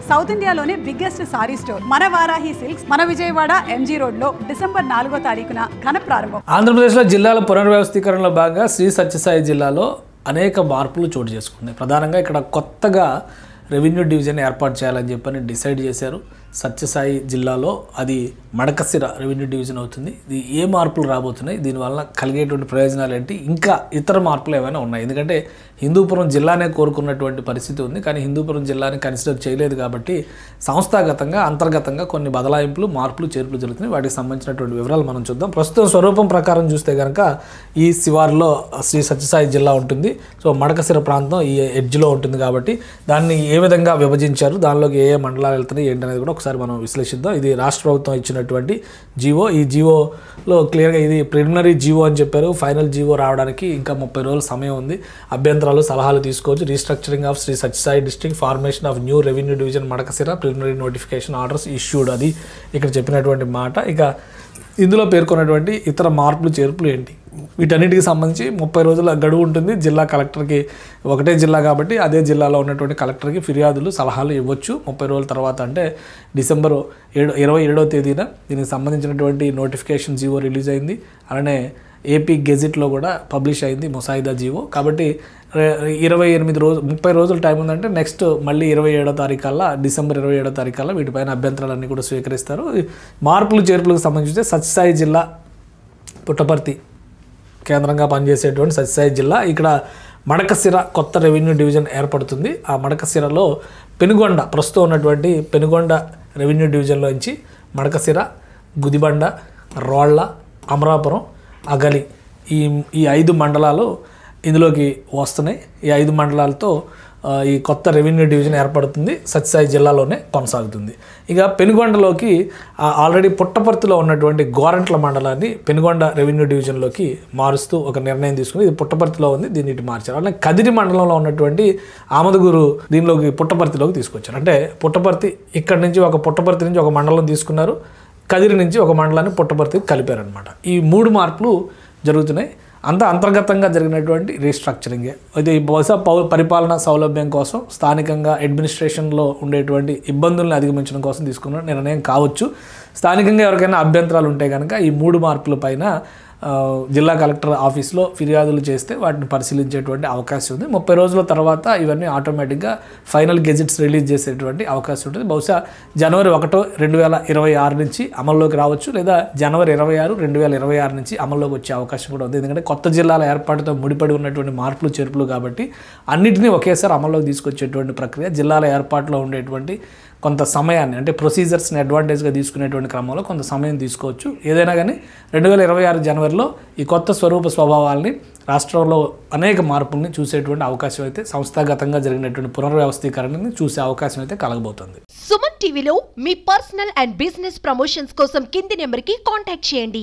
South ఇండియాలోనే biggest sorry store మన Varahi silks మన విజయవాడ ఎంజీ రోడ్ లో డిసెంబర్ 4వ తారీఖున ఘన ప్రారంభం. ఆంధ్రప్రదేశ్లో జిల్లాల పునర్వ్యవస్థీకరణలో భాగంగా శ్రీ సత్యసాయి జిల్లాలో అనేక మార్పులు చోటు చేసుకున్నాయి. ప్రధానంగా ఇక్కడ కొత్తగా రెవెన్యూ డివిజన్ ఏర్పాటు చేయాలని చెప్పని డిసైడ్ చేశారు. సత్యసాయి జిల్లాలో అది మడకసిర రెవెన్యూ డివిజన్ అవుతుంది. ఇది ఏ మార్పులు రాబోతున్నాయి, దీనివల్ల కలిగేటువంటి ప్రయోజనాలు ఏంటి, ఇంకా ఇతర మార్పులు ఏమైనా ఉన్నాయి? ఎందుకంటే హిందూపురం జిల్లానే కోరుకున్నటువంటి పరిస్థితి ఉంది, కానీ హిందూపురం జిల్లాని కన్సిడర్ చేయలేదు కాబట్టి సంస్థాగతంగా అంతర్గతంగా కొన్ని బదలాయింపులు మార్పులు చేర్పులు జరుగుతున్నాయి. వాటికి సంబంధించినటువంటి వివరాలు మనం చూద్దాం. ప్రస్తుతం స్వరూపం ప్రకారం చూస్తే కనుక ఈ శివార్లో శ్రీ సత్యసాయి జిల్లా ఉంటుంది. సో మడకసిర ప్రాంతం ఈ ఎడ్జ్లో ఉంటుంది కాబట్టి దాన్ని ఏ విధంగా విభజించారు, దానిలోకి ఏ మండలాలు వెళ్తున్నాయి ఏంటి అనేది కూడా ఒకసారి మనం విశ్లేషిద్దాం. ఇది రాష్ట్ర ప్రభుత్వం ఇచ్చినటువంటి జీవో. ఈ జీవోలో క్లియర్గా ఇది ప్రిలిమినరీ జీవో అని చెప్పారు. ఫైనల్ జీవో రావడానికి ఇంకా 30 రోజుల సమయం ఉంది. అభ్యంతరాలు సలహాలు తీసుకోవచ్చు. Restructuring of Sri Sathya Sai district, formation of new revenue division Madakasira, preliminary notification orders issued, అది ఇక్కడ చెప్పినటువంటి మాట. ఇక ఇందులో పేర్కొన్నటువంటి ఇతర మార్పులు చేర్పులు ఏంటి, వీటన్నిటికి సంబంధించి 30 రోజుల గడువు ఉంటుంది. జిల్లా కలెక్టర్కి, ఒకటే జిల్లా కాబట్టి అదే జిల్లాలో ఉన్నటువంటి కలెక్టర్కి ఫిర్యాదులు సలహాలు ఇవ్వచ్చు 30 రోజుల తర్వాత. అంటే డిసెంబర్ 27వ తేదీన దీనికి సంబంధించినటువంటి నోటిఫికేషన్ జీవో రిలీజ్ అయింది. అలానే ఏపీ గెజిట్లో కూడా పబ్లిష్ అయింది ముసాయిదా జీవో. కాబట్టి 30 రోజుల టైం ఉందంటే నెక్స్ట్ మళ్ళీ 27వ తారీఖు కల్లా, డిసెంబర్ 27వ తారీఖు కల్లా వీటిపైన అభ్యంతరాలన్నీ కూడా స్వీకరిస్తారు. మార్పులు చేర్పులకు సంబంధించి సత్యసాయి జిల్లా పుట్టపర్తి కేంద్రంగా పనిచేసేటువంటి సత్యసాయి జిల్లా, ఇక్కడ మడకసిర కొత్త రెవెన్యూ డివిజన్ ఏర్పడుతుంది. ఆ మడకసిరలో పెనుగొండ, ప్రస్తుతం ఉన్నటువంటి పెనుగొండ రెవెన్యూ డివిజన్లో నుంచి మడకసిర, గుదిబండ, రోళ్ల, అమరాపురం, అగలి ఈ 5 మండలాలు ఇందులోకి వస్తున్నాయి. ఈ 5 మండలాలతో ఈ కొత్త రెవెన్యూ డివిజన్ ఏర్పడుతుంది. సత్యసాయి జిల్లాలోనే కొనసాగుతుంది. ఇక పెనుగొండలోకి ఆల్రెడీ పుట్టపర్తిలో ఉన్నటువంటి గోరంట్ల మండలాన్ని పెనుగొండ రెవెన్యూ డివిజన్లోకి మారుస్తూ ఒక నిర్ణయం తీసుకుని, ఇది పుట్టపర్తిలో ఉంది, దీన్ని ఇటు మార్చారు. అలానే కదిరి మండలంలో ఉన్నటువంటి ఆమదగురు దీనిలోకి పుట్టపర్తిలోకి తీసుకొచ్చారు. అంటే పుట్టపర్తి ఇక్కడి నుంచి పుట్టపర్తి నుంచి ఒక మండలం తీసుకున్నారు, కదిరి నుంచి ఒక మండలాన్ని పుట్టపర్తికి కలిపారనమాట. ఈ 3 మార్పులు జరుగుతున్నాయి. అంతా అంతర్గతంగా జరిగినటువంటి రీస్ట్రక్చరింగే. అయితే బహుశా పరిపాలనా సౌలభ్యం కోసం, స్థానికంగా అడ్మినిస్ట్రేషన్లో ఉండేటువంటి ఇబ్బందులను అధిగమించడం కోసం తీసుకున్న నిర్ణయం కావచ్చు. స్థానికంగా ఎవరికైనా అభ్యంతరాలు ఉంటే కనుక ఈ 3 మార్పుల పైన జిల్లా కలెక్టర్ ఆఫీస్లో ఫిర్యాదులు చేస్తే వాటిని పరిశీలించేటువంటి అవకాశం ఉంది. 30 రోజుల తర్వాత ఇవన్నీ ఆటోమేటిక్గా ఫైనల్ గెజిట్స్ రిలీజ్ చేసేటువంటి అవకాశం ఉంటుంది. బహుశా జనవరి 1, 2026 నుంచి అమల్లోకి రావచ్చు, లేదా జనవరి 26, 2026 నుంచి అమల్లోకి వచ్చే అవకాశం కూడా ఉంది. ఎందుకంటే కొత్త జిల్లాల ఏర్పాటుతో ముడిపడి ఉన్నటువంటి మార్పులు చేర్పులు కాబట్టి అన్నింటినీ ఒకేసారి అమల్లోకి తీసుకొచ్చేటువంటి ప్రక్రియ. జిల్లాల ఏర్పాటులో ఉండేటువంటి కొంత సమయాన్ని, అంటే ప్రొసీజర్స్ని అడ్వాంటేజ్గా తీసుకునేటువంటి క్రమంలో కొంత సమయం తీసుకోవచ్చు. ఏదైనా కానీ 2026 జనవరిలో ఈ కొత్త స్వరూప స్వభావాల్ని, రాష్ట్రంలో అనేక మార్పుల్ని చూసేటువంటి అవకాశం అయితే, సంస్థాగతంగా జరిగినటువంటి పునర్వ్యవస్థీకరణని చూసే అవకాశం అయితే కలగబోతుంది. సుమన్ టీవీలో మీ పర్సనల్ అండ్ బిజినెస్ ప్రమోషన్స్ కోసం కింది నెంబర్కి కాంటాక్ట్ చేయండి.